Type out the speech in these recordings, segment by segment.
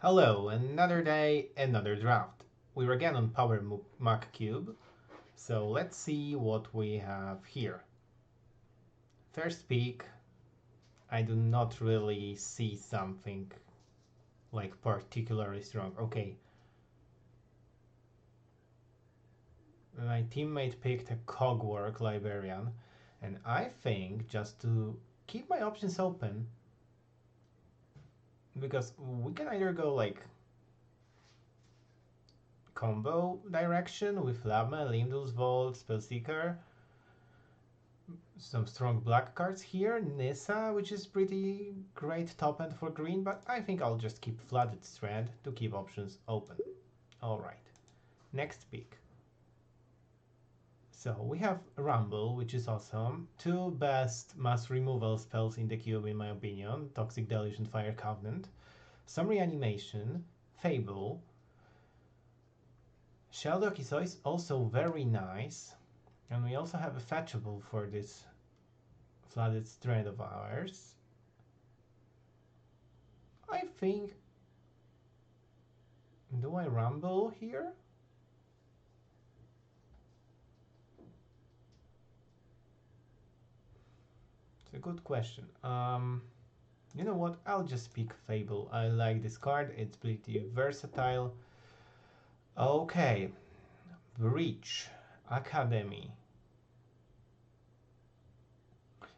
Hello, another day, another draft. We're again on Power Mach Cube, so let's see what we have here. First pick, I do not really see something like particularly strong. Okay, my teammate picked a Cogwork Librarian, and I think just to keep my options open, because we can either go like combo direction with Lama, Limdus Vault, Spellseeker, some strong black cards here. Nissa, which is pretty great top end for green, but I think I'll just keep Flooded Strand to keep options open. Alright, next pick. So we have Rumble, which is awesome. Two best mass removal spells in the cube in my opinion. Toxic Deluge and Fire Covenant. Some reanimation. Fable. Sheldock is also very nice. And we also have a fetchable for this Flooded Strand of ours. I think... Do I rumble here? It's a good question. You know what? I'll just pick Fable. I like this card. It's pretty versatile. Okay. Breach. Academy.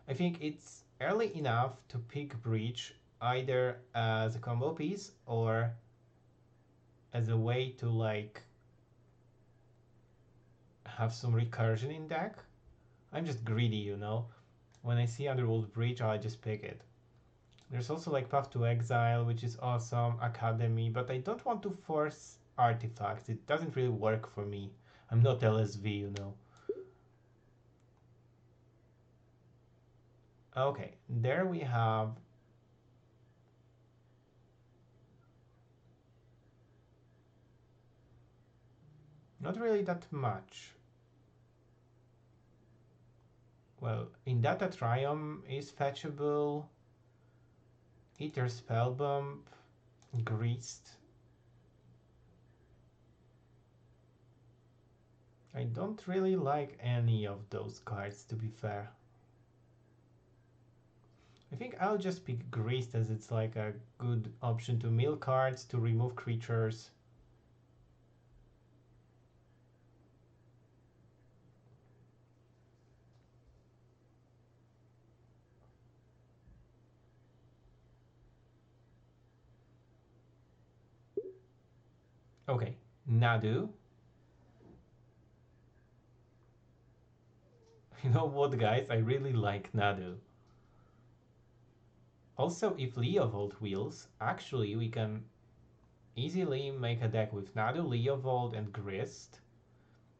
I think it's early enough to pick Breach either as a combo piece or as a way to like have some recursion in deck. I'm just greedy, you know. When I see Underworld Breach, I just pick it. There's also like Path to Exile, which is awesome, Academy, but I don't want to force artifacts. It doesn't really work for me. I'm not LSV, you know. Okay, there we have not really that much. Well, Indata Triumph is fetchable. Ether Spellbomb, Greased. I don't really like any of those cards, to be fair. I think I'll just pick Greased as it's like a good option to mill cards, to remove creatures. Okay, Nadu. You know what, guys? I really like Nadu. Also, if Leovold wheels, actually we can easily make a deck with Nadu, Leovold, and Grist.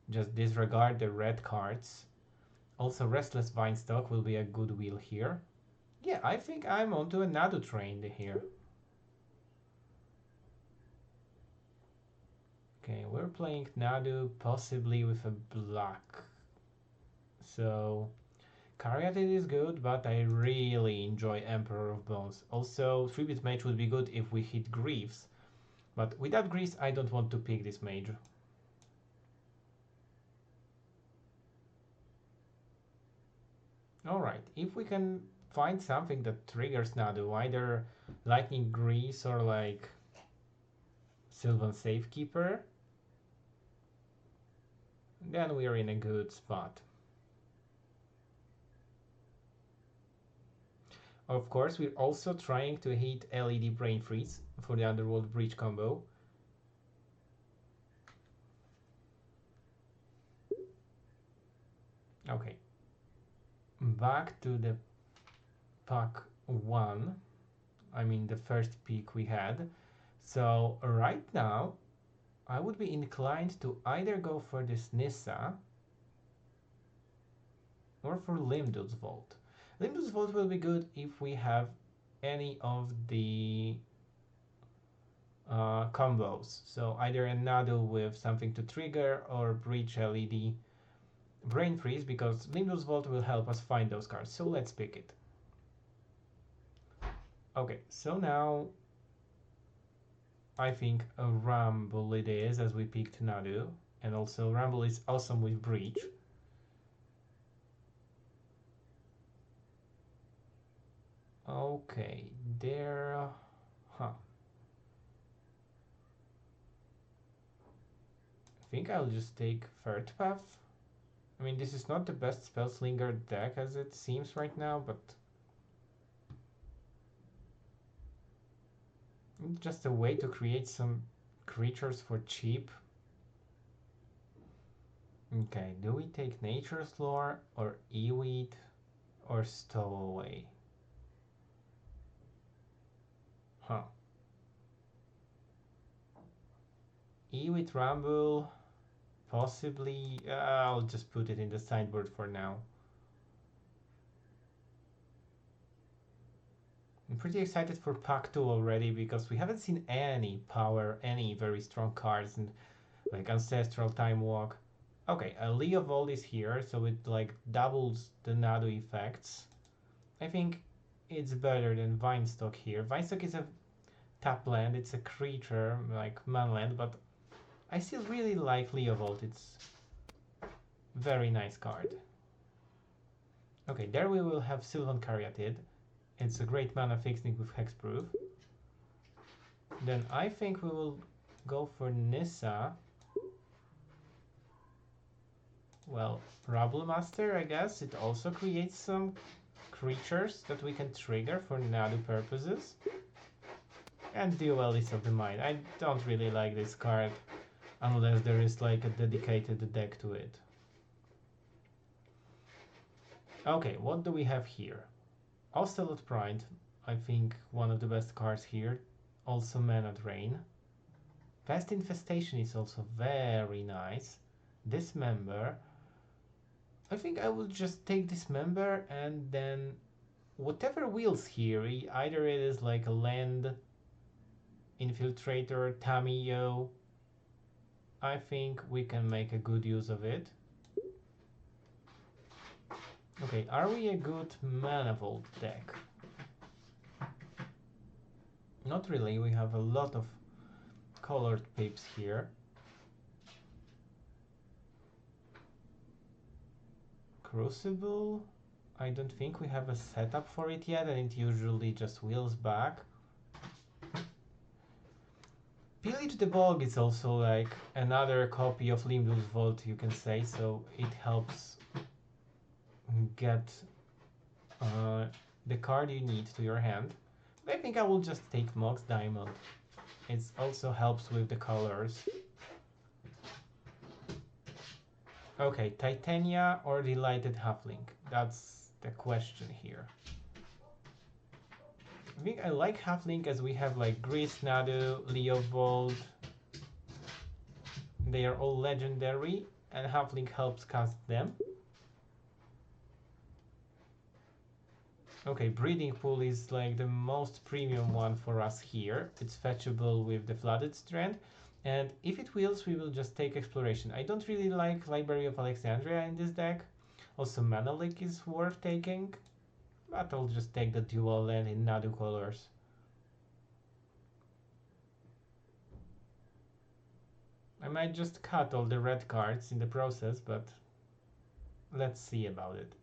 Just disregard the red cards. Also, Restless Vinestock will be a good wheel here. Yeah, I think I'm onto a Nadu train here. Okay, we're playing Nadu possibly with a black. So, Caryatid is good, but I really enjoy Emperor of Bones. Also, 3-bit mage would be good if we hit Greaves. But without Greaves, I don't want to pick this mage. Alright, if we can find something that triggers Nadu, either Lightning Grease or like Sylvan Safekeeper, then we are in a good spot. Of course, we're also trying to hit LED Brain Freeze for the Underworld Breach combo. Okay, back to the pack 1. I mean the first pick we had. So right now, I would be inclined to either go for this Nissa or for Limdud's Vault. Limdud's Vault will be good if we have any of the combos. So either a Nadu with something to trigger or Breach LED Brain Freeze, because Limdud's Vault will help us find those cards. So let's pick it. Okay, so now I think a Rumble it is, as we picked Nadu. And also Rumble is awesome with Breach. Okay, there... Huh. I think I'll just take Third Path. I mean, this is not the best Spellslinger deck as it seems right now, but... just a way to create some creatures for cheap. Okay, do we take Nature's Lore or Eweed or Stowaway? Huh. Eweed Rumble, possibly. I'll just put it in the sideboard for now. I'm pretty excited for Pack 2 already because we haven't seen any power, any very strong cards, and like Ancestral Time Walk. Okay, a Leovold is here, so it like doubles the Nadu effects. I think it's better than Vinestock here. Vinestock is a tap land, it's a creature, like manland, but I still really like Leovold. It's very nice card. Okay, there we will have Sylvan Caryatid. It's a great mana fixing with Hexproof. Then I think we will go for Nissa. Well, Rubble Master, I guess. It also creates some creatures that we can trigger for Nadu purposes. And Duelist of the Mind. I don't really like this card unless there is like a dedicated deck to it. Okay, what do we have here? Ocelot Pride, I think one of the best cards here. Also Mana Drain. Pest Infestation is also very nice. Dismember. I think I will just take Dismember and then whatever wheels here, either it is like a land, Infiltrator, Tamiyo. I think we can make a good use of it. Okay, are we a good Manifold deck? Not really, we have a lot of colored pips here. Crucible? I don't think we have a setup for it yet, and it usually just wheels back. Pillage the Bog is also like another copy of Limdul's Vault, you can say, so it helps get the card you need to your hand. I think I will just take Mox Diamond. It also helps with the colors. Okay, Titania or Delighted Halfling? That's the question here. I think I like Halfling as we have like Gris, Nadu, Leovold. They are all legendary and Halfling helps cast them. Okay, Breeding Pool is like the most premium one for us here. It's fetchable with the Flooded Strand. And if it wheels, we will just take Exploration. I don't really like Library of Alexandria in this deck. Also, Mana Lake is worth taking. But I'll just take the dual land in Nadu colors. I might just cut all the red cards in the process, but let's see about it.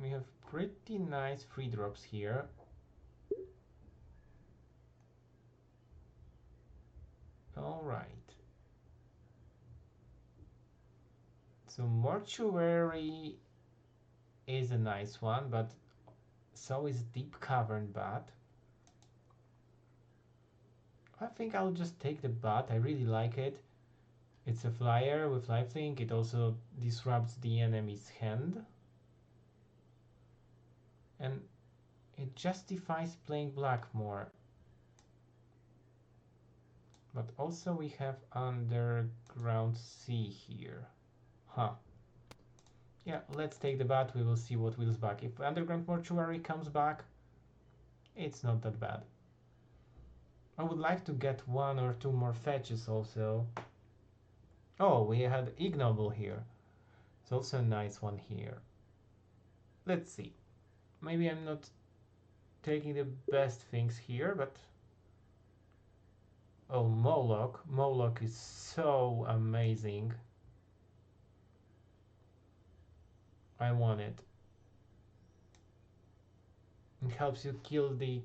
We have pretty nice free drops here. Alright. So Mortuary is a nice one, but so is Deep Cavern Bat. I think I'll just take the Bat. I really like it. It's a flyer with lifelink. It also disrupts the enemy's hand. And it justifies playing black more. But also we have Underground Sea here. Huh. Yeah, let's take the bat. We will see what wheels back. If Underground Mortuary comes back, it's not that bad. I would like to get one or two more fetches also. Oh, we had ignoble here. It's also a nice one here. Let's see. Maybe I'm not taking the best things here, but... Oh, Mawloc. Mawloc is so amazing. I want it. It helps you kill the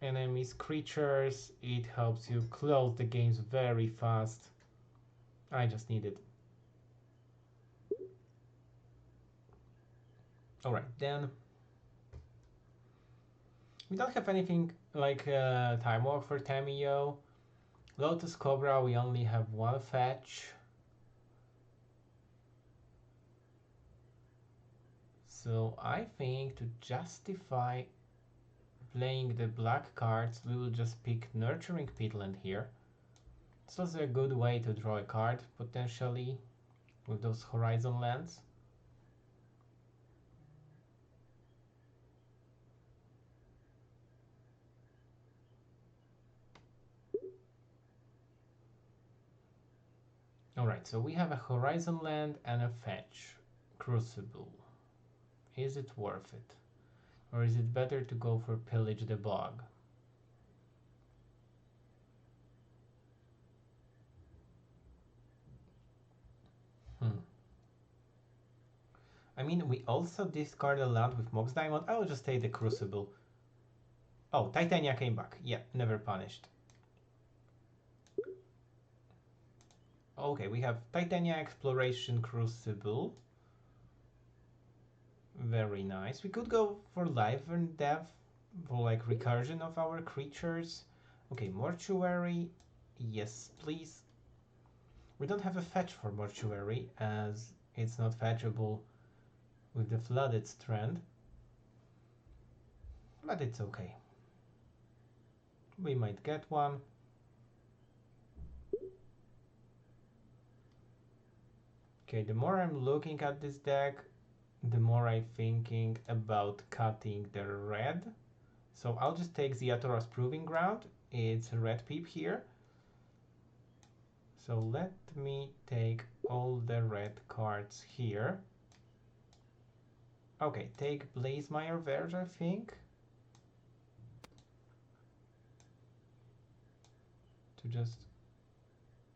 enemy's creatures. It helps you close the games very fast. I just need it. Alright, then we don't have anything like Time Walk for Tamio. Lotus Cobra, we only have one fetch. So I think to justify playing the black cards, we will just pick Nurturing Peatland here. It's also a good way to draw a card, potentially, with those Horizon lands. Alright, so we have a Horizon land and a fetch. Crucible. Is it worth it? Or is it better to go for Pillage the Bog? I mean, we also discard a land with Mox Diamond. I will just take the Crucible. Oh, Titania came back. Yeah, never punished. Okay, we have Titania Exploration Crucible. Very nice. We could go for Life and Death, for like recursion of our creatures. Okay, Mortuary. Yes, please. We don't have a fetch for Mortuary, as it's not fetchable with the Flooded Strand. But it's okay. We might get one. Okay, the more I'm looking at this deck, the more I'm thinking about cutting the red. So I'll just take Ziatora's Proving Ground. It's a red peep here. So let me take all the red cards here. Okay, take Blazemeyer Verge, I think. To just...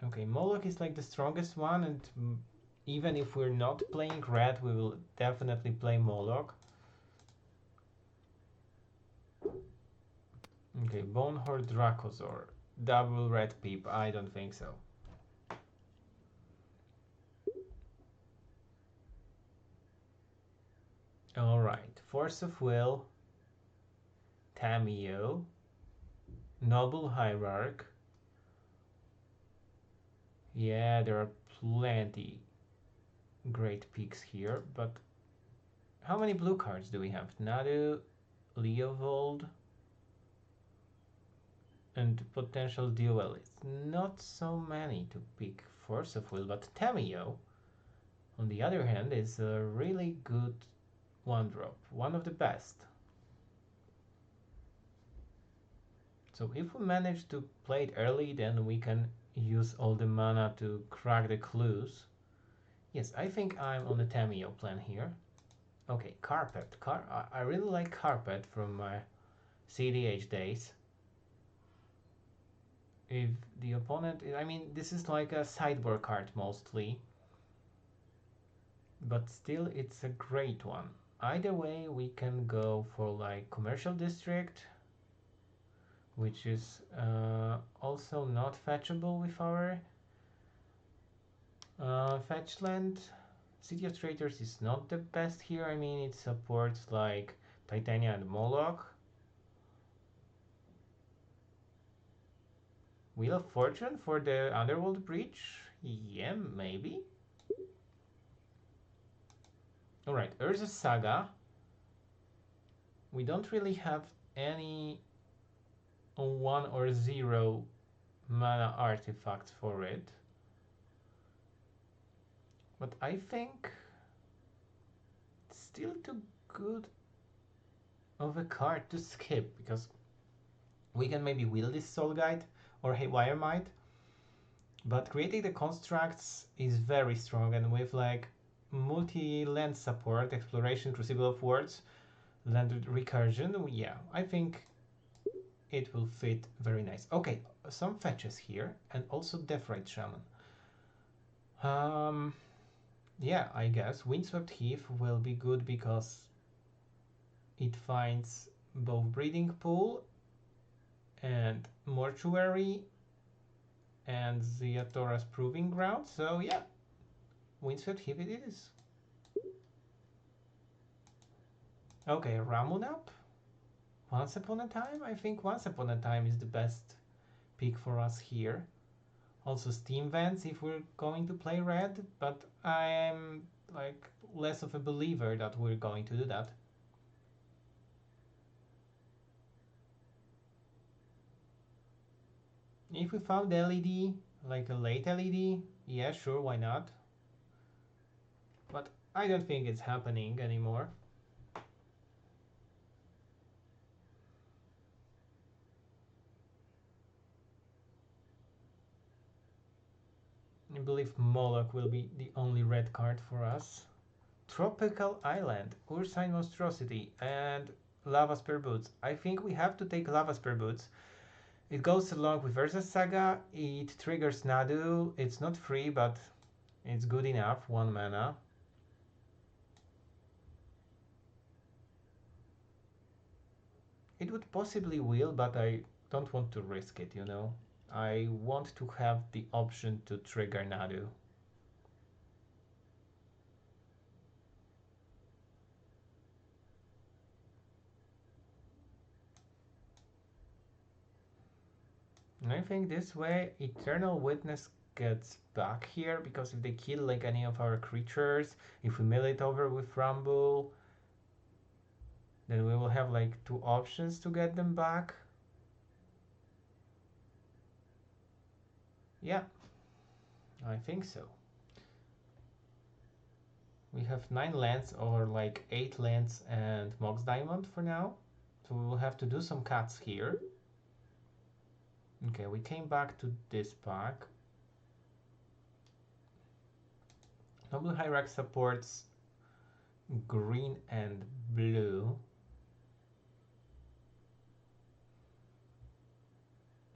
Okay, Mawloc is like the strongest one, and even if we're not playing red, we will definitely play Mawloc. Okay, Bonehorde Dracosaur. Double red peep, I don't think so. Alright, Force of Will, Tamio, Noble Hierarch. Yeah, there are plenty great picks here, but how many blue cards do we have? Nadu, Leovold, and potential duelists. Not so many to pick Force of Will, but Tamio, on the other hand, is a really good one drop, one of the best. So if we manage to play it early, then we can use all the mana to crack the clues. Yes, I think I'm on the Tamio plan here. Okay, Carpet. I really like Carpet from my CDH days. If the opponent... I mean, this is like a sideboard card mostly. But still, it's a great one. Either way, we can go for like Commercial District, which is also not fetchable with our fetch land. City of Traitors is not the best here. I mean, it supports like Titania and Mawloc. Wheel of Fortune for the Underworld Breach? Yeah, maybe. Alright, Urza Saga. We don't really have any 1 or 0 mana artifacts for it. But I think it's still too good of a card to skip, because We can maybe wheel this Soul Guide or Haywire Might, but creating the constructs is very strong, and with like multi-land support, exploration, Crucible of Words, land recursion, yeah, I think it will fit very nice. Okay, some fetches here, and also Deathrite Shaman. Um, yeah, I guess Windswept Heath will be good because it finds both Breeding Pool and Mortuary and Ziatora's Proving Ground. So yeah, Windswept Heath it is. Okay, Ramunap. Once Upon a Time? I think Once Upon a Time is the best pick for us here. Also Steam Vents if we're going to play red, but I'm like less of a believer that we're going to do that. If we found LED, like a late LED, yeah, sure, why not? But I don't think it's happening anymore. I believe Mawloc will be the only red card for us. Tropical Island, Ursine Monstrosity, and Lava Spear Boots. I think we have to take Lava Spear Boots. It goes along with Urza Saga, it triggers Nadu, it's not free, but it's good enough, 1 mana. It would possibly wheel, but I don't want to risk it, you know. I want to have the option to trigger Nadu. And I think this way Eternal Witness gets back here, because if they kill like any of our creatures, if we mill it over with Rumble, then we will have like 2 options to get them back. Yeah, I think so. We have 9 lands or like 8 lands and Mox Diamond for now. So we will have to do some cuts here. Okay, we came back to this pack. Noble Hierarch supports green and blue,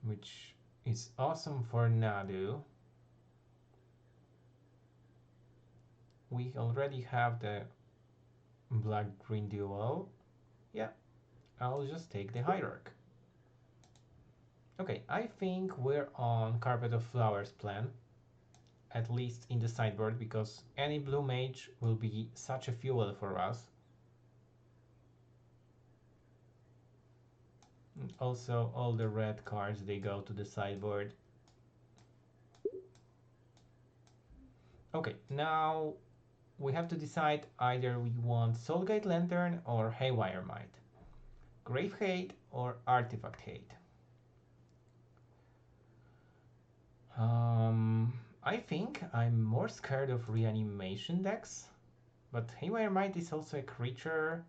which is awesome for Nadu. We already have the black-green duel. Yeah, I'll just take the Hierarch. Okay, I think we're on Carpet of Flowers plan, at least in the sideboard, because any blue mage will be such a fuel for us. And also, all the red cards, they go to the sideboard. Okay, now we have to decide either we want Soulgate Lantern or Haywire Might, Grave Hate or Artifact Hate. I think I'm more scared of reanimation decks, but Haywire Might is also a creature.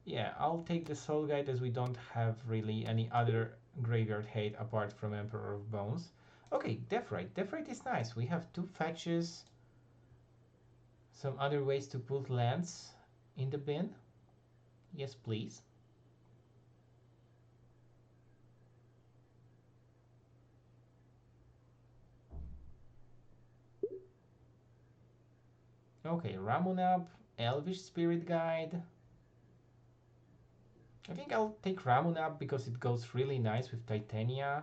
Yeah, I'll take the Soul Guide as we don't have really any other graveyard hate apart from Emperor of Bones. Okay, Deathrite. Deathrite is nice. We have 2 fetches. Some other ways to put lands in the bin. Yes, please. Okay, Ramunap, Elvish Spirit Guide. I think I'll take Ramunap because it goes really nice with Titania.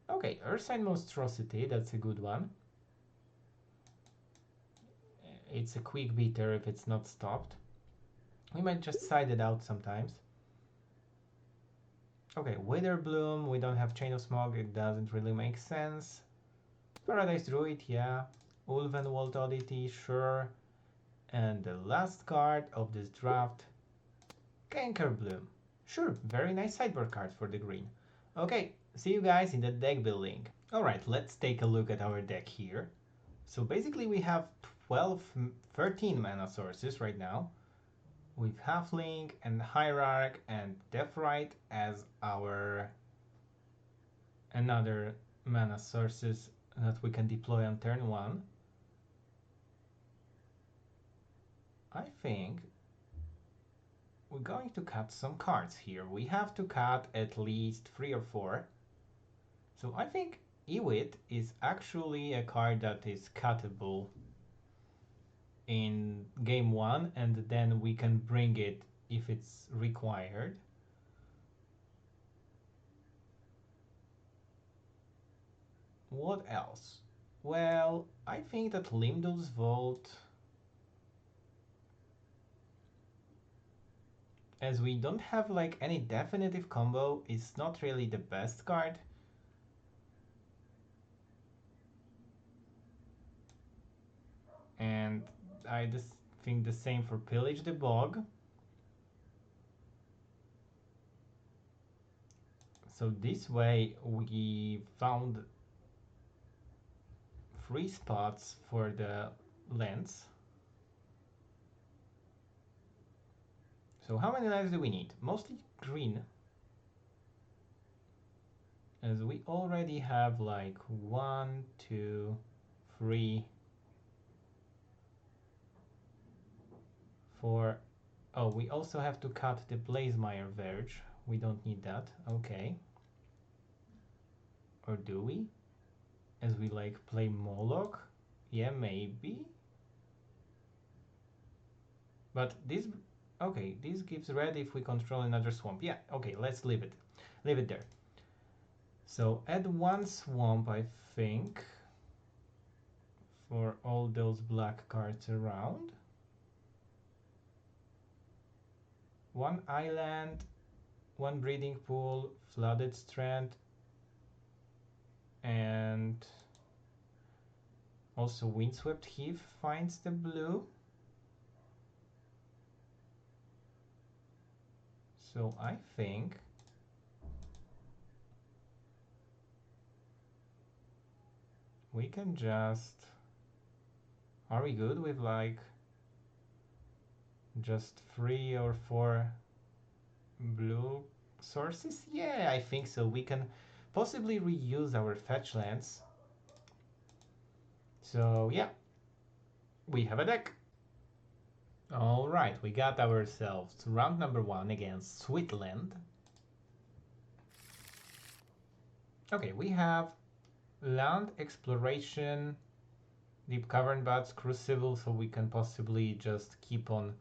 Okay, Ursine Monstrosity, that's a good one. It's a quick beater if it's not stopped. We might just side it out sometimes. Okay, Wither Bloom, we don't have Chain of Smog, it doesn't really make sense. Paradise Druid, yeah. Ulvenwald Oddity, sure. And the last card of this draft, Canker Bloom. Sure, very nice sideboard card for the green. Okay, See you guys in the deck building. Alright, let's take a look at our deck here. So basically we have 12, 13 mana sources right now, with Halfling and Hierarch and Deathrite as our another mana sources that we can deploy on turn 1. I think we're going to cut some cards here. We have to cut at least 3 or 4. So I think Ewit is actually a card that is cuttable in game 1, and then we can bring it if it's required. What else? Well, I think that Limdol's Vault, as we don't have like any definitive combo, is not really the best card. And I just think the same for Pillage the Bog. So this way we found 3 spots for the lands. So how many lands do we need? Mostly green, as we already have like 1, 2, 3, 4. Oh, we also have to cut the Blazemire Verge. We don't need that. Okay. Or do we? As we like play Mawloc? Yeah, maybe. But this, okay, this gives red if we control another swamp. Yeah, okay, let's leave it. Leave it there. So add 1 swamp, I think, for all those black cards around. 1 island, 1 breeding pool, flooded strand, and also windswept heath finds the blue. So I think we can just, are we good with like just 3 or 4 blue sources? Yeah, I think so. We can possibly reuse our fetch lands. So yeah, we have a deck. Alright, we got ourselves round number 1 against Switzerland. Okay, we have land exploration, deep cavern bats, crucible, so we can possibly just keep on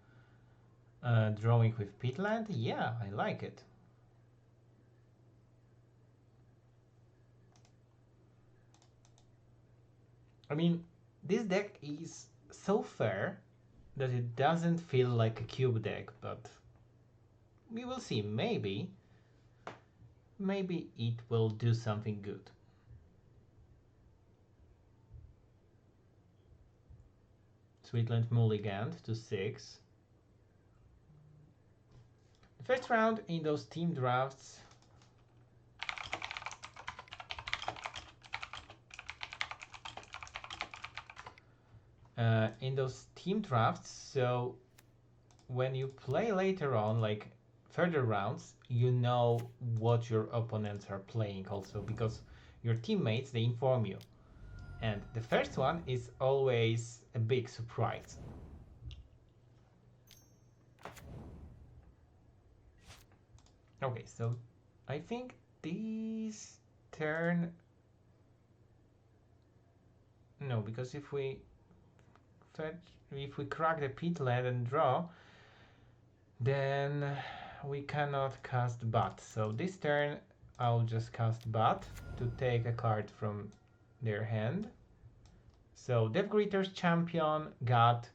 drawing with peatland. Yeah, I like it. I mean, this deck is so fair that it doesn't feel like a cube deck, but we will see. Maybe it will do something good. Sweetland Mulligand to 6. The first round in those team drafts, so when you play later on, like further rounds, you know what your opponents are playing also, because your teammates, they inform you. And the first one is always a big surprise. Okay, so I think this turn, no, because if we crack the peatland and draw, then we cannot cast Bat. So this turn I'll just cast Bat to take a card from their hand. So Death Greeter's Champion, God,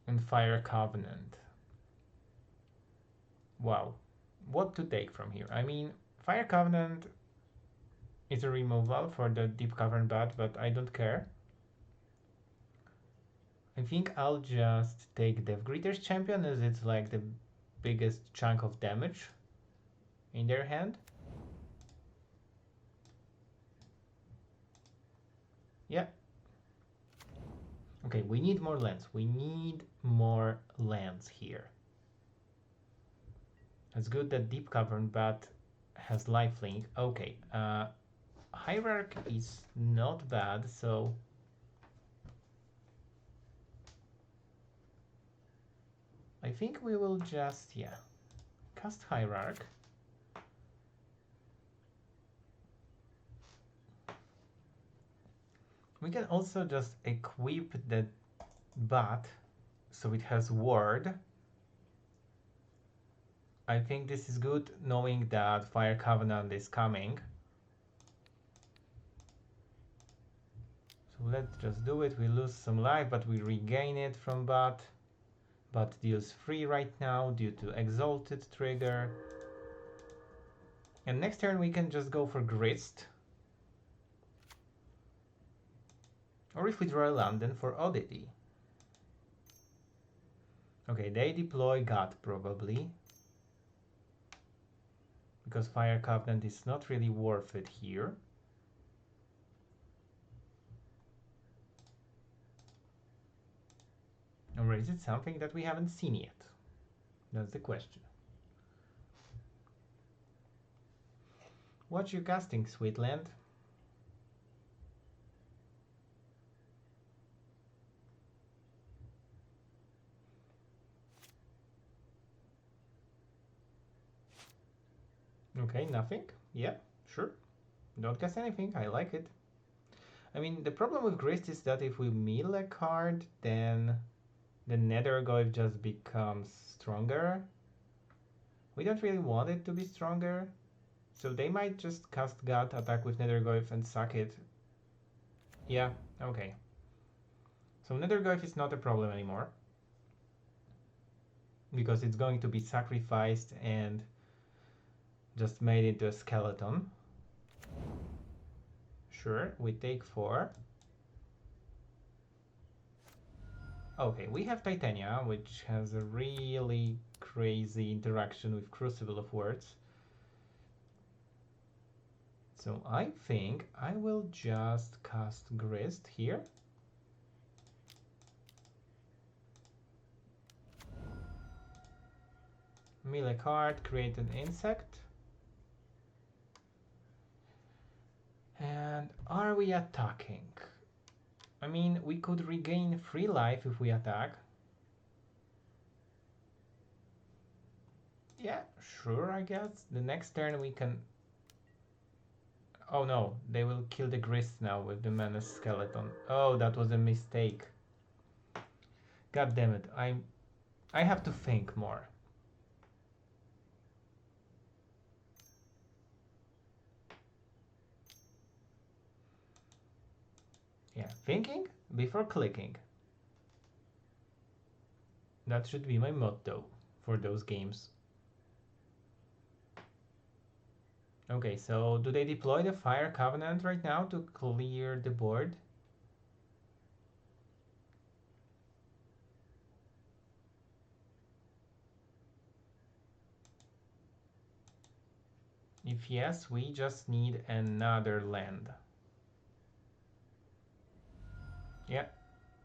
and Fire Covenant. Wow, what to take from here? I mean, Fire Covenant is a removal for the Deep Cavern Bat, but I don't care. I think I'll just take Death Greeter's Champion, as it's like the biggest chunk of damage in their hand. Yeah. Okay, we need more lands. We need more lands here. It's good that Deep Cavern Bat has lifelink. Okay, Hierarch is not bad, so I think we will just, yeah, cast Hierarch. We can also just equip the bat so it has ward. I think this is good knowing that Fire Covenant is coming. So let's just do it. We lose some life, but we regain it from bat. Bat deals 3 right now due to Exalted trigger. And next turn we can just go for Grist. Or if we draw a land, then for Oddity. Okay, they deploy God probably. Because Fire Covenant is not really worth it here. Or is it something that we haven't seen yet? That's the question. What you casting, Sweetland? Okay, nothing. Yeah, sure. Don't cast anything. I like it. I mean, the problem with Grist is that if we mill a card, then the Nethergoyf just becomes stronger. We don't really want it to be stronger. So they might just cast God, attack with Nethergoyf and suck it. Yeah, okay. So Nethergoyf is not a problem anymore. Because it's going to be sacrificed and just made into a skeleton. Sure, we take 4. Okay, we have Titania, which has a really crazy interaction with Crucible of Words. So I think I will just cast Grist here. Mill a card, create an insect. And are we attacking? I mean, we could regain 3 life if we attack. Yeah, sure, I guess. The next turn we can... Oh no, they will kill the Grist now with the Menace Skeleton. Oh, that was a mistake. God damn it, I have to think more. Yeah, thinking before clicking. That should be my motto for those games. Okay, so do they deploy the Fire Covenant right now to clear the board? If yes, we just need another land. Yeah,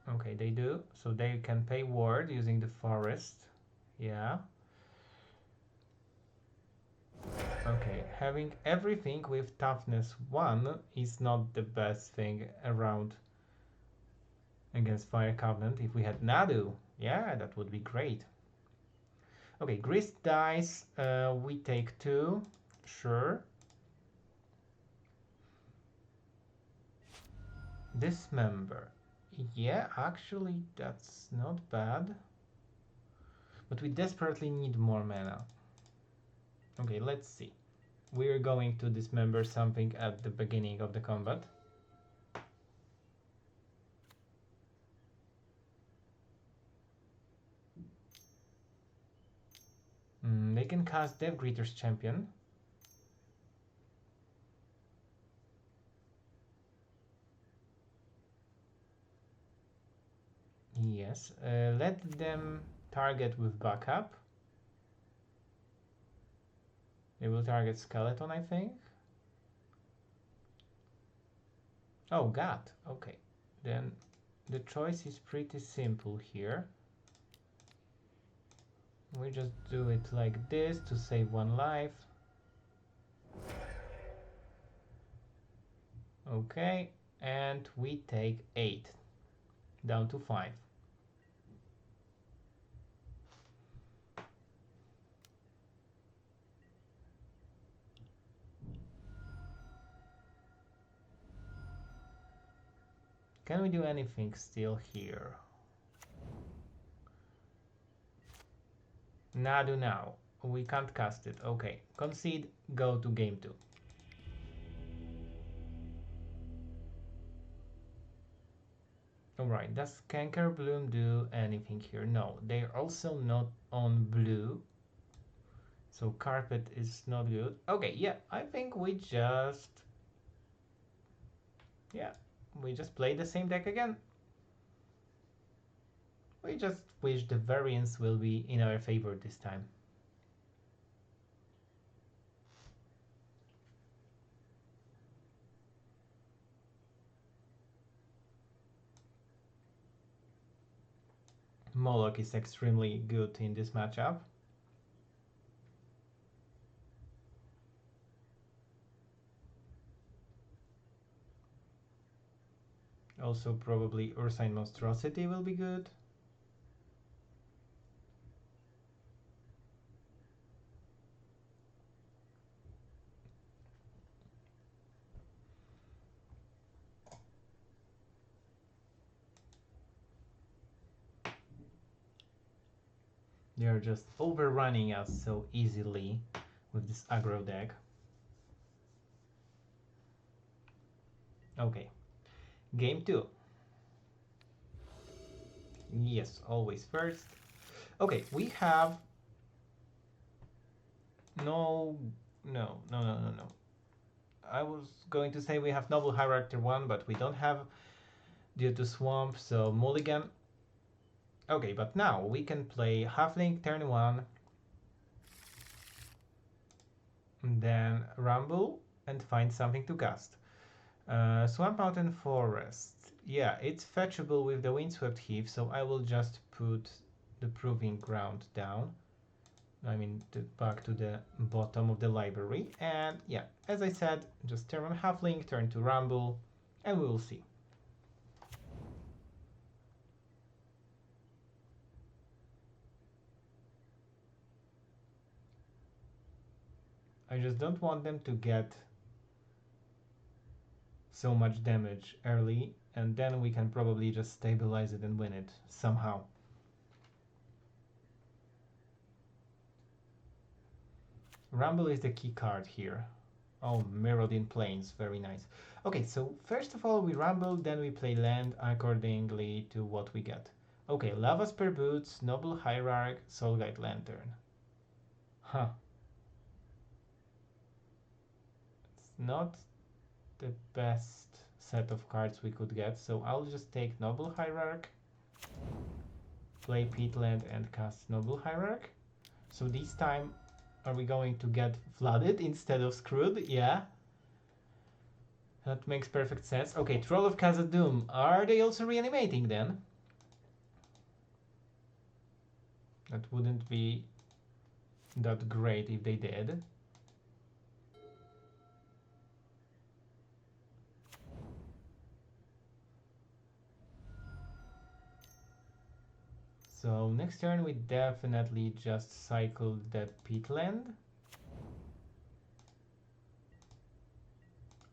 okay, they do. So they can pay ward using the forest. Yeah. Okay, having everything with toughness 1 is not the best thing around against Fire Covenant. If we had Nadu, yeah, that would be great. Okay, Grist dies. We take 2. Sure. Dismember. Yeah, actually, that's not bad. But we desperately need more mana. Okay, let's see. We're going to dismember something at the beginning of the combat. They can cast Death Greeter's Champion. Yes, let them target with backup. They will target Skeleton, I think. Oh, God. Okay. Then the choice is pretty simple here. We just do it like this to save one life. Okay. And we take 8. Down to 5. Can we do anything still here? Nadu now. We can't cast it. Okay. Concede. Go to game 2. Alright, does Canker Bloom do anything here? No, they're also not on blue. So carpet is not good. Okay, yeah, I think we just... Yeah, we just play the same deck again. We just wish the variance will be in our favor this time. Mawloc is extremely good in this matchup. Also probably Ursine Monstrosity will be good. They are just overrunning us so easily with this aggro deck. Okay, game 2. Yes, always first. Okay, we have no. I was going to say we have Noble Hierarchy 1, but we don't have due to Swamp, so Mulligan. Okay, but now we can play Halfling turn 1, and then Rumble and find something to cast. Swamp Mountain Forest. Yeah, it's fetchable with the Windswept Heath, so I will just put the Proving Ground down. I mean, back to the bottom of the library. And yeah, as I said, just turn on Halfling, turn to Rumble, and we will see. I just don't want them to get so much damage early, and then we can probably just stabilize it and win it somehow. Rumble is the key card here. Oh, Mirrodin Plains, very nice. Okay, so first of all we rumble, then we play land accordingly to what we get. Okay, Lava Spear Boots, Noble Hierarch, Soulguide Lantern. Huh. It's not the best set of cards we could get, so I'll just take Noble Hierarch, play Peatland and cast Noble Hierarch. So this time, are we going to get flooded instead of screwed? Yeah. That makes perfect sense. Okay, Troll of Khazad-dûm. Are they also reanimating then? That wouldn't be that great if they did. So next turn we definitely just cycle the Peatland.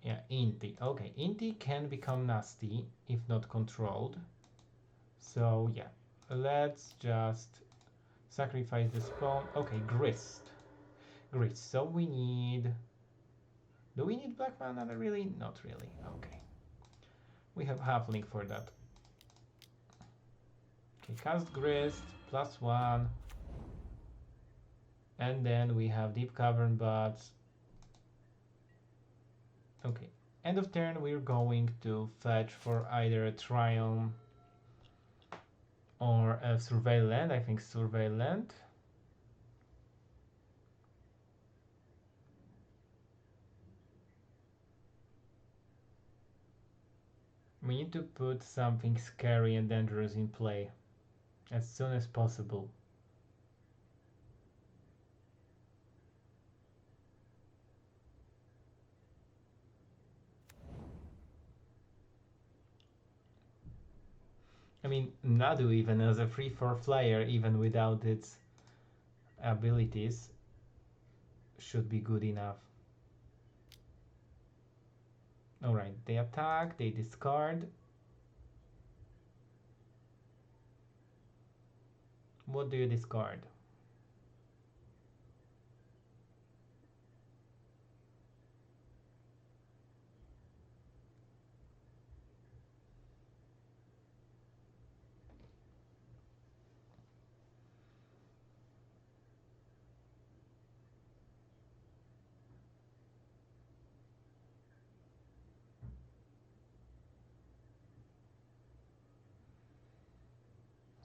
Yeah, Inti. Okay, Inti can become nasty if not controlled. So yeah, let's just sacrifice the spawn. Okay, Grist. Grist. So we need... Do we need black mana? Really? Not really. Okay. We have Halfling for that. Okay, cast Grist, +1. And then we have Deep Cavern Buds. Okay, end of turn we're going to fetch for either a Triumph or a Surveillant. I think Surveillant. We need to put something scary and dangerous in play as soon as possible. I mean, Nadu even as a 3/4 flyer, even without its abilities, should be good enough. Alright, they attack, they discard. What do you discard?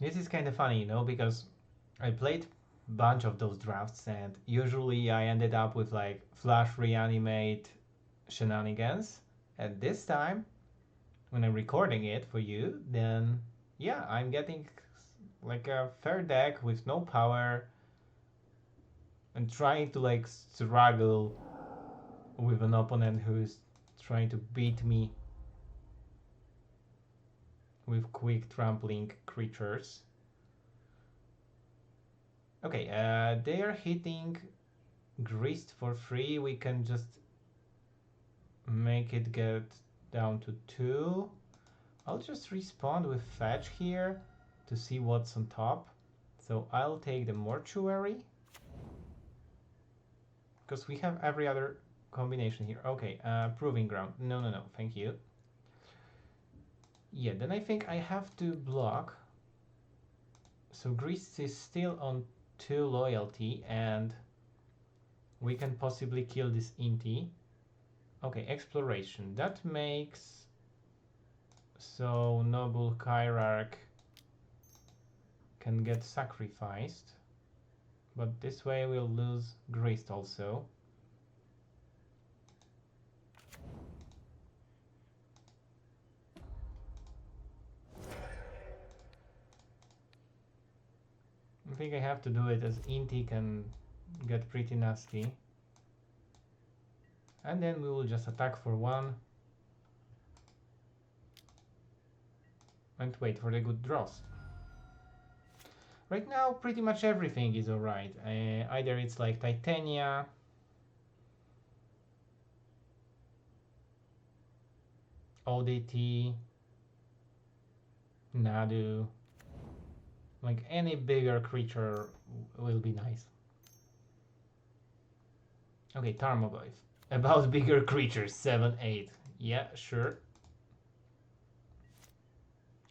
This is kind of funny, you know, because I played a bunch of those drafts and usually I ended up with like flash reanimate shenanigans. And this time, when I'm recording it for you, then yeah, I'm getting like a fair deck with no power and trying to like struggle with an opponent who is trying to beat me with quick trampling creatures. Okay, they are hitting Grist for free. We can just make it get down to 2. I'll just respond with fetch here to see what's on top. So I'll take the mortuary because we have every other combination here. Okay, proving ground. No, thank you. Yeah, then I think I have to block. So Grist is still on 2 loyalty and we can possibly kill this Inti. Okay, exploration. That makes so Noble Hierarch can get sacrificed. But this way we'll lose Grist also. I think I have to do it as Inti can get pretty nasty. And then we will just attack for 1. And wait for the good draws. Right now pretty much everything is alright. Either it's like Titania, ODT, Nadu. Like any bigger creature will be nice. Okay, Tarmogoyf. About bigger creatures, 7-8. Yeah, sure.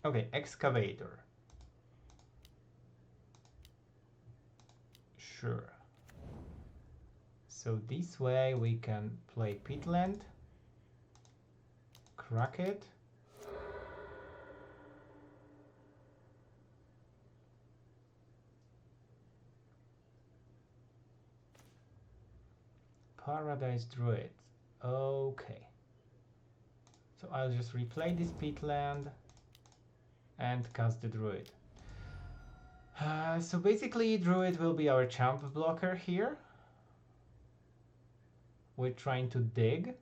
Okay, Excavator. Sure. So this way we can play Peatland, crack it. Paradise Druid. Okay. So I'll just replay this Peatland and cast the Druid. So basically Druid will be our champ blocker here. We're trying to dig.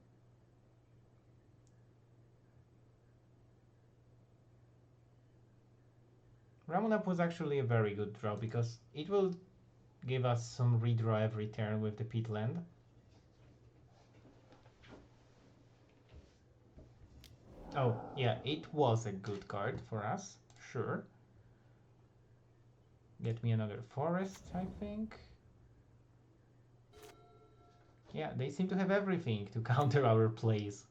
Ramunap was actually a very good draw because it will give us some redraw every turn with the Peatland. Oh, yeah, it was a good card for us, sure. Get me another forest, I think. Yeah, they seem to have everything to counter our plays.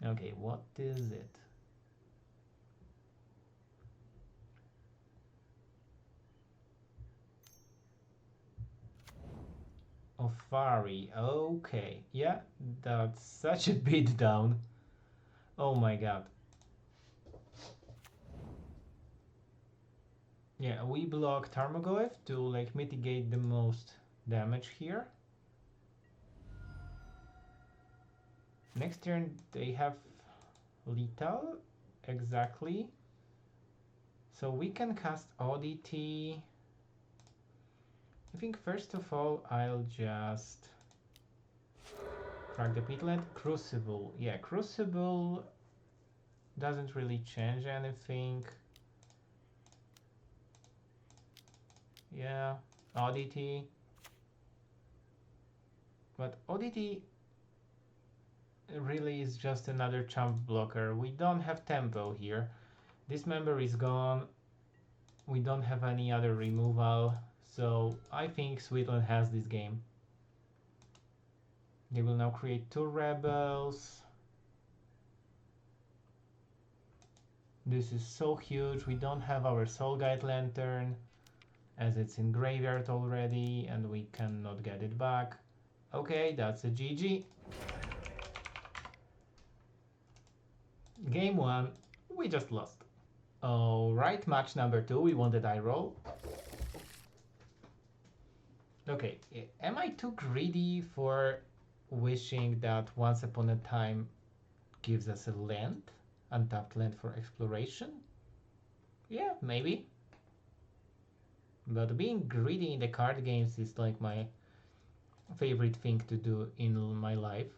Okay, what is it? Ofari, okay. Yeah, that's such a beatdown. Oh my god. Yeah, we block Tarmogoyf to like mitigate the most damage here. Next turn they have lethal, exactly. So we can cast Oddity. I think first of all I'll just crack the pitlet. Crucible. Yeah, Crucible doesn't really change anything. Yeah, Oddity. But Oddity really is just another chump blocker. We don't have tempo here. This member is gone. We don't have any other removal. So I think Switzerland has this game. They will now create 2 rebels. This is so huge. We don't have our Soul Guide Lantern as it's in graveyard already and we cannot get it back. Okay, that's a GG. Game 1, we just lost. Alright, match number 2, we won the die roll. Okay, am I too greedy for wishing that Once Upon a Time gives us a land? Untapped land for exploration? Yeah, maybe. But being greedy in the card games is like my favorite thing to do in my life.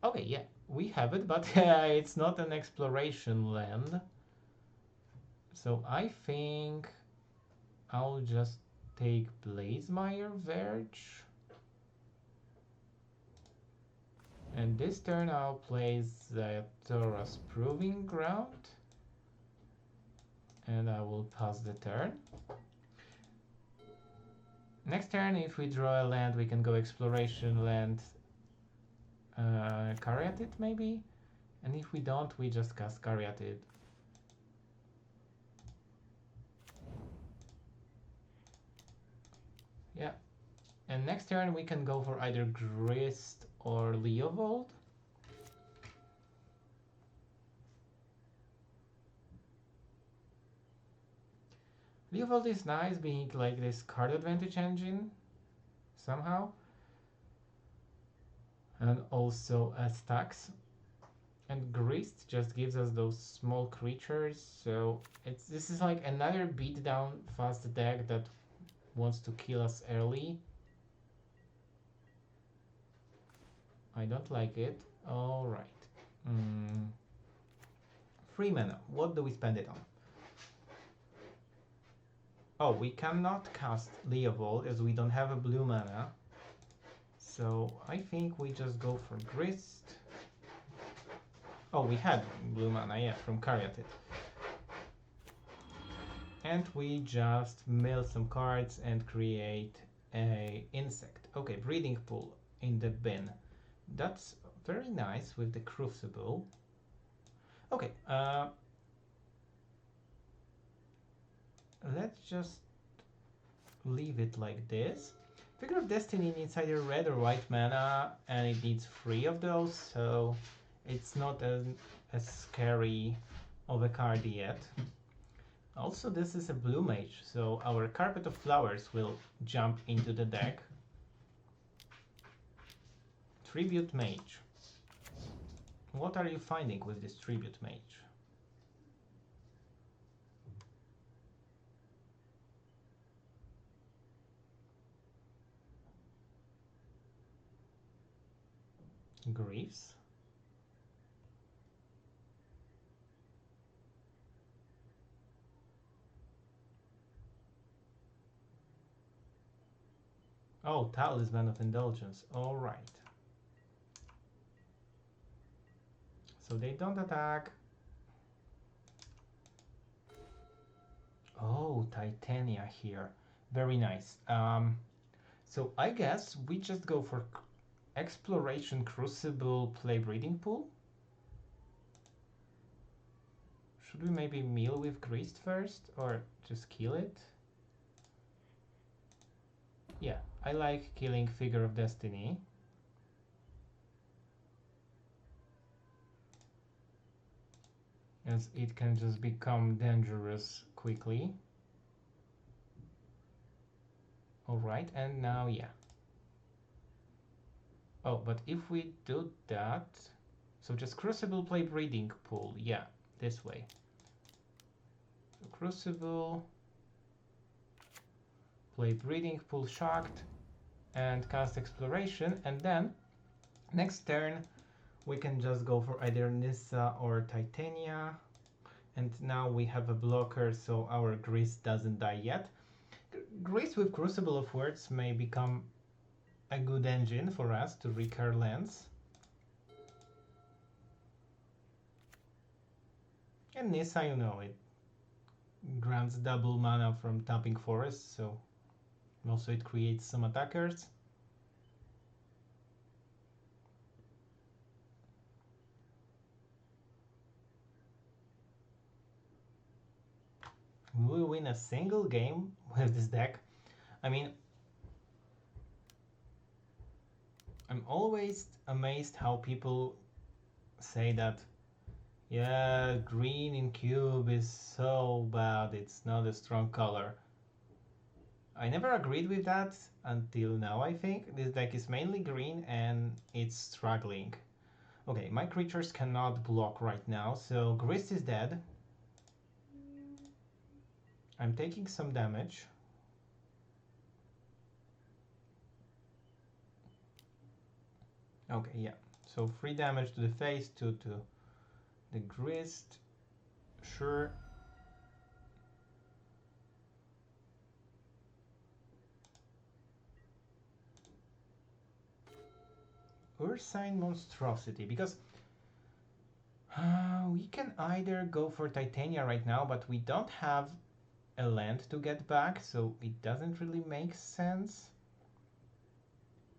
Okay, yeah, we have it, but it's not an exploration land. So I think I'll just take Blazemire Verge. And this turn I'll place the Taurus Proving Ground. And I will pass the turn. Next turn, if we draw a land, we can go Exploration Land, Caryatid maybe? And if we don't, we just cast Caryatid. Yeah. And next turn, we can go for either Grist or Leovold. Leovold is nice, being like this card advantage engine somehow. And also stacks. And Grist just gives us those small creatures, so this is like another beatdown fast deck that wants to kill us early. I don't like it. Alright. 3 mana. What do we spend it on? Oh, we cannot cast Leovold as we don't have a blue mana. So I think we just go for Grist. Oh, we had blue mana, yeah, from Caryatid. And we just mill some cards and create a insect. Okay, breeding pool in the bin. That's very nice with the Crucible. Okay, let's just leave it like this. Figure of Destiny needs either red or white mana, and it needs 3 of those, so it's not as scary of a card yet. Also, this is a blue mage, so our Carpet of Flowers will jump into the deck. Tribute Mage. What are you finding with this Tribute Mage? Griefs. Oh, Talisman of Indulgence. Alright. So they don't attack. Oh, Titania here. Very nice. So I guess we just go for Exploration, Crucible, play Breeding Pool. Should we maybe mill with Grist first or just kill it? Yeah, I like killing Figure of Destiny. As it can just become dangerous quickly. Alright, and now, yeah. Oh, but if we do that, so just Crucible play Breeding Pool. Yeah, this way. So Crucible play Breeding Pool Shocked and cast Exploration, and then next turn we can just go for either Nissa or Titania. And now we have a blocker, so our Grease doesn't die yet. Grease with Crucible of Words may become a good engine for us to recur lands. And Nissa, you know, it grants double mana from tapping Forest, so also it creates some attackers. Will we win a single game with this deck? I mean, I'm always amazed how people say that, yeah, green in cube is so bad, it's not a strong color. I never agreed with that until now. I think this deck is mainly green and it's struggling. Okay, my creatures cannot block right now, so Grist is dead. I'm taking some damage. Okay, yeah. So 3 damage to the face, 2 to the Grist. Sure. Ursine Monstrosity, because we can either go for Titania right now, but we don't have a land to get back, so it doesn't really make sense.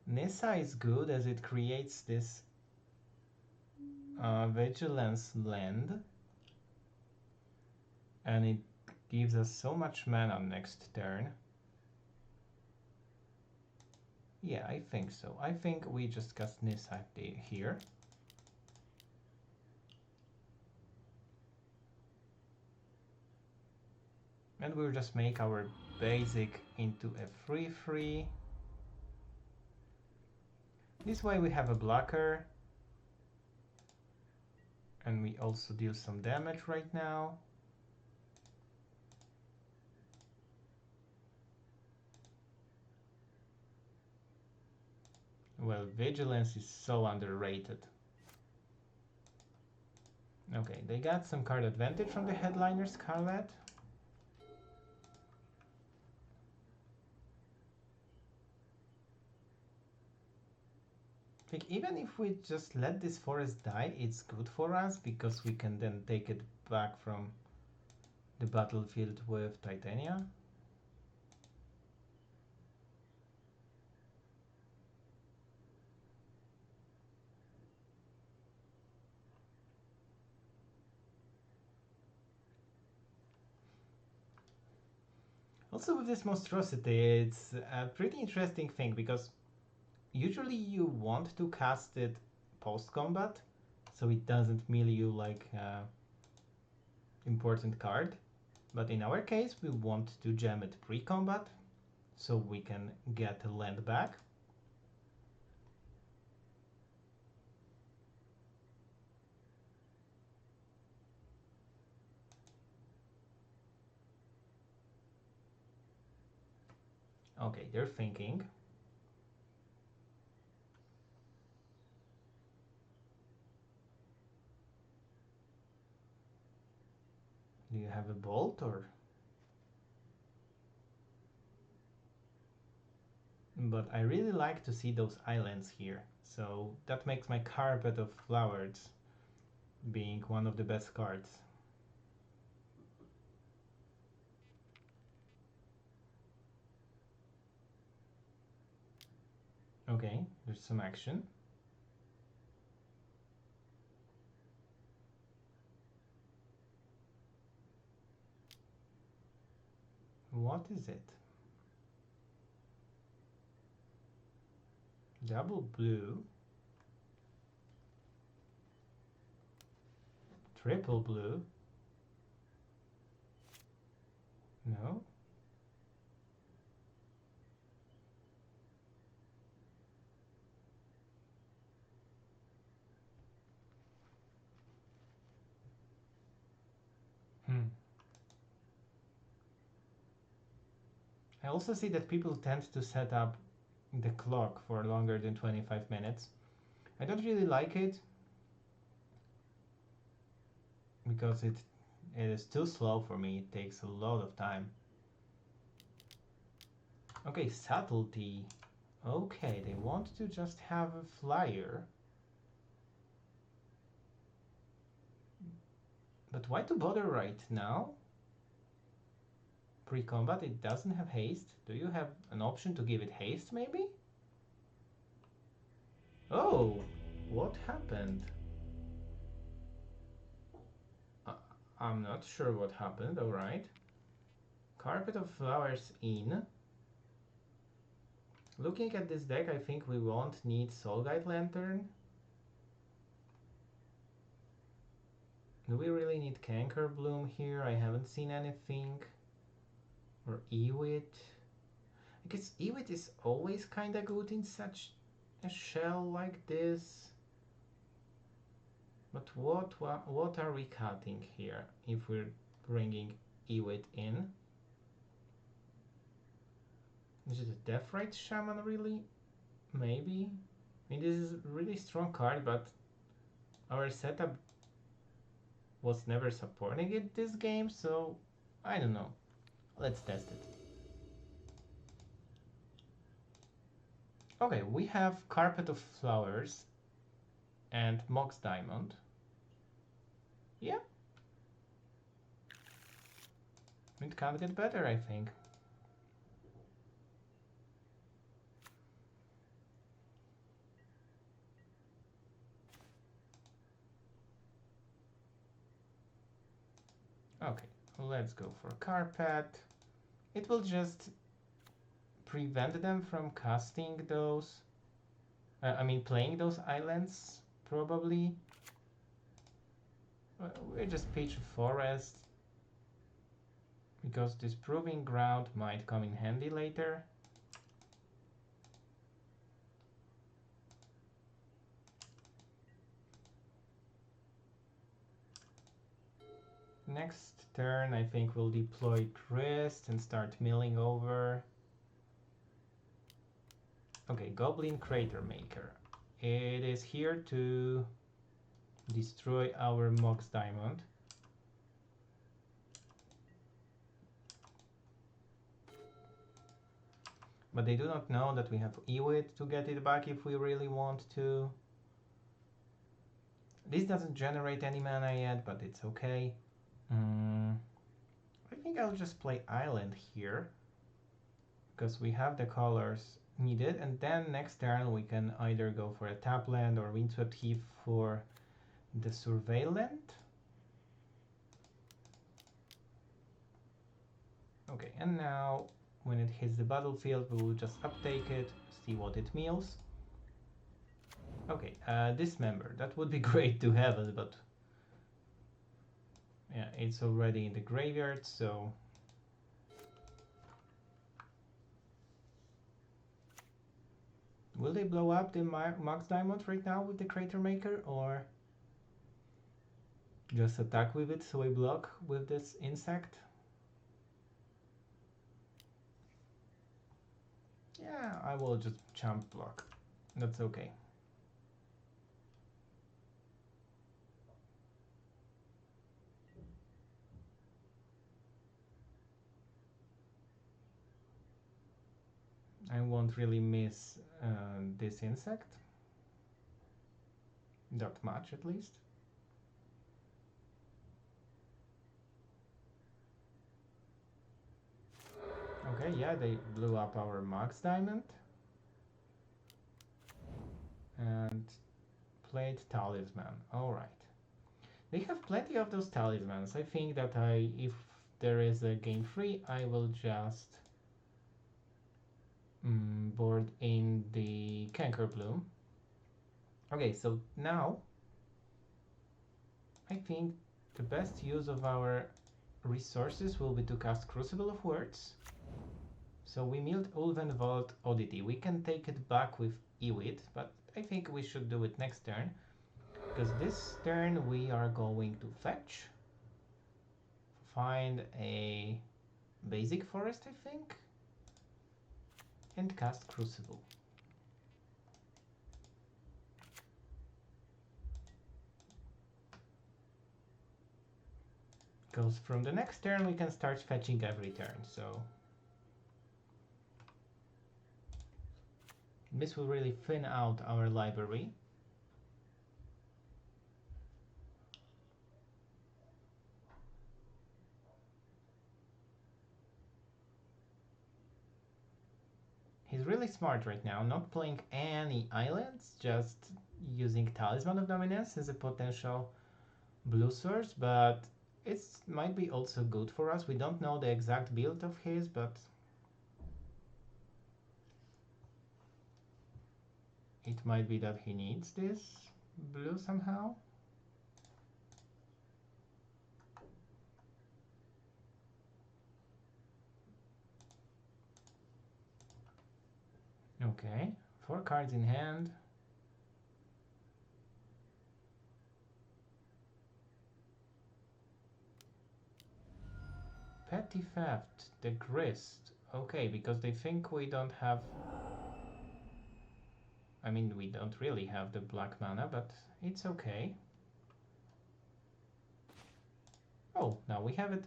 Nissa is good as it creates this Vigilance land, and it gives us so much mana next turn. Yeah, I think so. I think we just cast Nissa here. And we'll just make our basic into a 3/3. This way we have a blocker. And we also deal some damage right now. Well, Vigilance is so underrated. Okay, they got some card advantage from the headliner Scarlet. Like, even if we just let this forest die, it's good for us because we can then take it back from the battlefield with Titania. Also with this monstrosity, it's a pretty interesting thing because usually you want to cast it post-combat, so it doesn't mill you like important card. But in our case, we want to jam it pre-combat, so we can get a land back. Okay, they're thinking. Do you have a bolt or? But I really like to see those islands here, so that makes my Carpet of Flowers being one of the best cards. Okay, there's some action. What is it? Double blue. Triple blue. No. I also see that people tend to set up the clock for longer than 25 minutes. I don't really like it because it is too slow for me. It takes a lot of time. Okay, subtlety. Okay, they want to just have a flyer. But why to bother right now? Pre-combat, it doesn't have haste. Do you have an option to give it haste, maybe? Oh, what happened? I'm not sure what happened, alright. Carpet of Flowers in. Looking at this deck, I think we won't need Soul Guide Lantern. Do we really need Canker Bloom here? I haven't seen anything. Or Ewit. I guess Ewit is always kinda good in such a shell like this. But what are we cutting here if we're bringing Ewit in? Is it a Deathrite Shaman really? Maybe. I mean, this is a really strong card, but our setup was never supporting it this game, so I don't know. Let's test it. Okay, we have Carpet of Flowers and Mox Diamond. Yeah. It can't get better, I think. Okay, let's go for Carpet. It will just prevent them from casting those. Playing those islands, probably. We just pitch a forest because this proving ground might come in handy later. Next turn, I think we'll deploy Grist and start milling over. Okay, Goblin Crater Maker. It is here to destroy our Mox Diamond. But they do not know that we have Ewit to get it back if we really want to. This doesn't generate any mana yet, but it's okay. I think I'll just play Island here, because we have the colors needed, and then next turn we can either go for a tap land or Windswept Heath for the Surveillant. Okay, and now when it hits the battlefield, we will just uptake it, see what it meals. Okay, Dismember. That would be great to have it, but yeah, it's already in the graveyard, so will they blow up the Mox Diamond right now with the Crater Maker, or just attack with it so I block with this insect? Yeah, I will just jump block. That's okay. I won't really miss this insect. That much, at least. Okay, yeah, they blew up our Mox Diamond. And played Talisman. Alright. They have plenty of those talismans. I think that if there is a game free, I will just board in the Canker Bloom. Okay, so now I think the best use of our resources will be to cast Crucible of Words. So we milled Ulvenwald Oddity. We can take it back with Ewit, but I think we should do it next turn. Because this turn we are going to fetch. Find a basic forest, I think. and cast Crucible. Because from the next turn we can start fetching every turn, so this will really thin out our library. He's really smart right now, not playing any islands, just using Talisman of Dominance as a potential blue source, but it might be also good for us. We don't know the exact build of his, but it might be that he needs this blue somehow. Okay, 4 cards in hand. Petty Theft, the Grist. Okay, because they think we don't have... I mean, we don't really have the black mana, but it's okay. Oh, now we have it.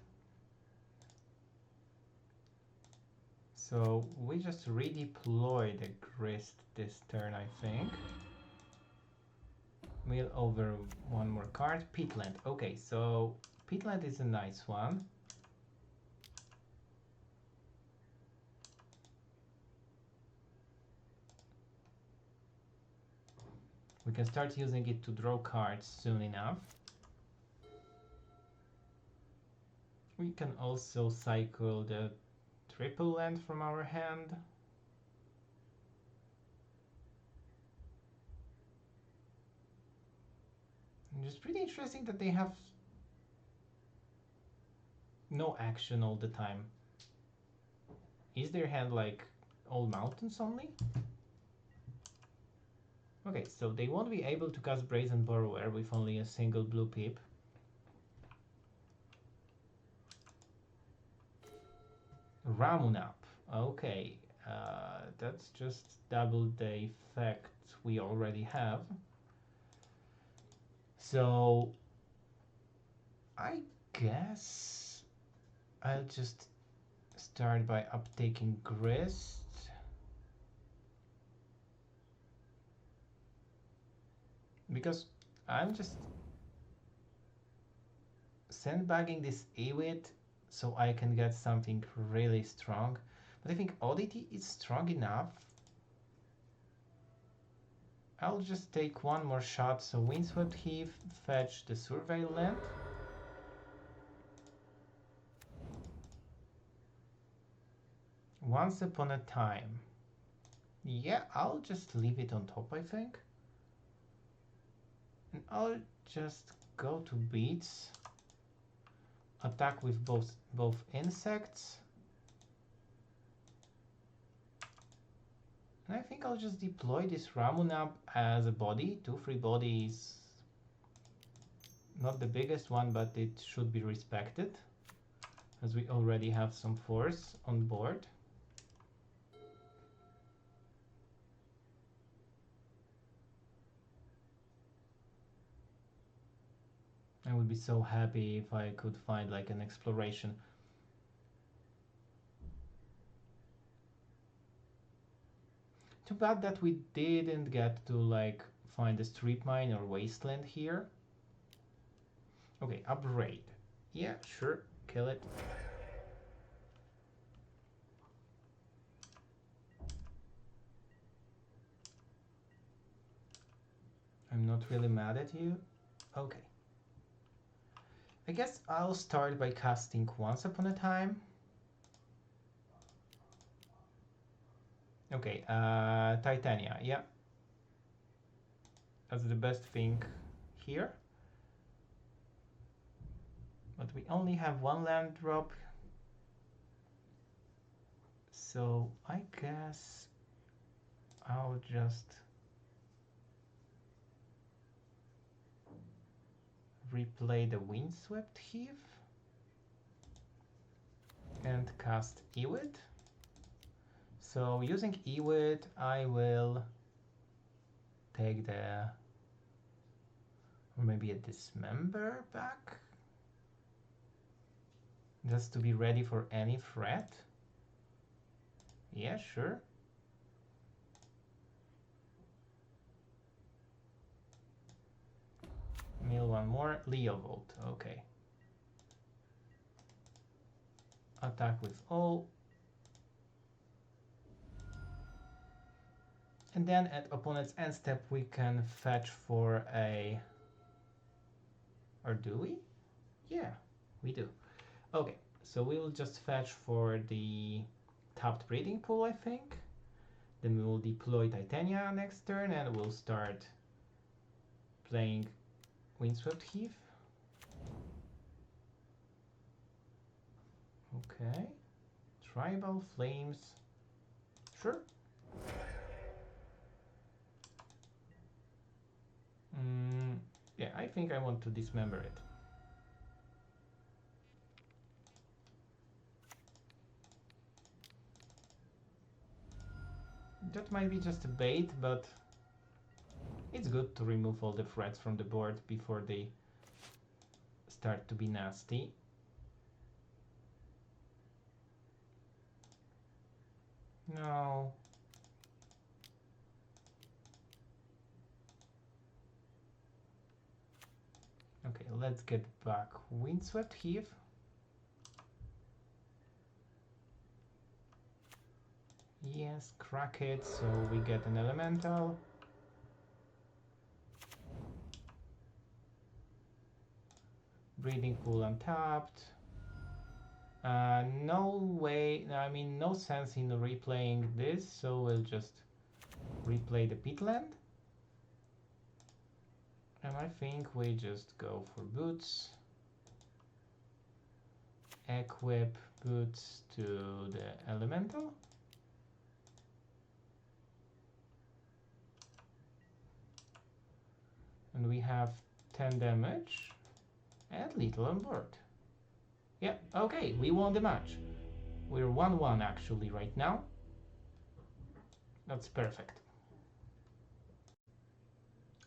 So we just redeploy the Grist this turn, I think. Mill over one more card. Peatland. Okay, so Peatland is a nice one. We can start using it to draw cards soon enough. We can also cycle the triple land from our hand. And it's pretty interesting that they have no action all the time. Is their hand like all mountains only? Okay, so they won't be able to cast Brazen Borrower with only a single blue pip. Ramunap. Okay, that's just double the effect we already have. So I guess I'll just start by uptaking Grist. Because I'm just sandbagging this Ewit so I can get something really strong. But I think Oddity is strong enough. I'll just take one more shot. So Windswept Heath, fetch the Survey Land. Once Upon a Time. Yeah, I'll just leave it on top, I think. And I'll just go to Beats. Attack with both insects. And I think I'll just deploy this Ramunap as a body. 2-3 bodies. Not the biggest one, but it should be respected. As we already have some force on board. I would be so happy if I could find like an exploration. Too bad that we didn't get to like find a strip mine or wasteland here. Okay, upgrade. Yeah, sure, kill it. I'm not really mad at you. Okay. I guess I'll start by casting Once Upon a Time. Okay, Titania, yeah. That's the best thing here. But we only have one land drop. So I guess I'll just replay the Windswept Heath and cast Ewit. So using Ewit, I will take the, or maybe a dismember back, just to be ready for any threat. Yeah, sure. Mill one more. Leovold. Okay. Attack with all. And then at opponent's end step we can fetch for a... Or do we? Yeah, we do. Okay, so we will just fetch for the tapped breeding pool, I think. Then we will deploy Titania next turn and we'll start playing Windswept Heath. Okay. Tribal Flames. Sure. Yeah, I think I want to dismember it. That might be just a bait, but it's good to remove all the threats from the board before they start to be nasty. No. Okay, let's get back Windswept Heath. Yes, crack it, so we get an elemental. Breeding pool untapped. No way, I mean, no sense in replaying this, so we'll just replay the pitland. And I think we just go for boots. Equip boots to the elemental. And we have 10 damage and little on board. Yeah, okay, we won the match. We're 1-1 actually right now. That's perfect.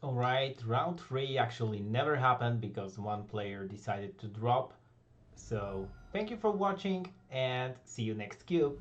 Alright, round 3 actually never happened because one player decided to drop. So thank you for watching and see you next cube.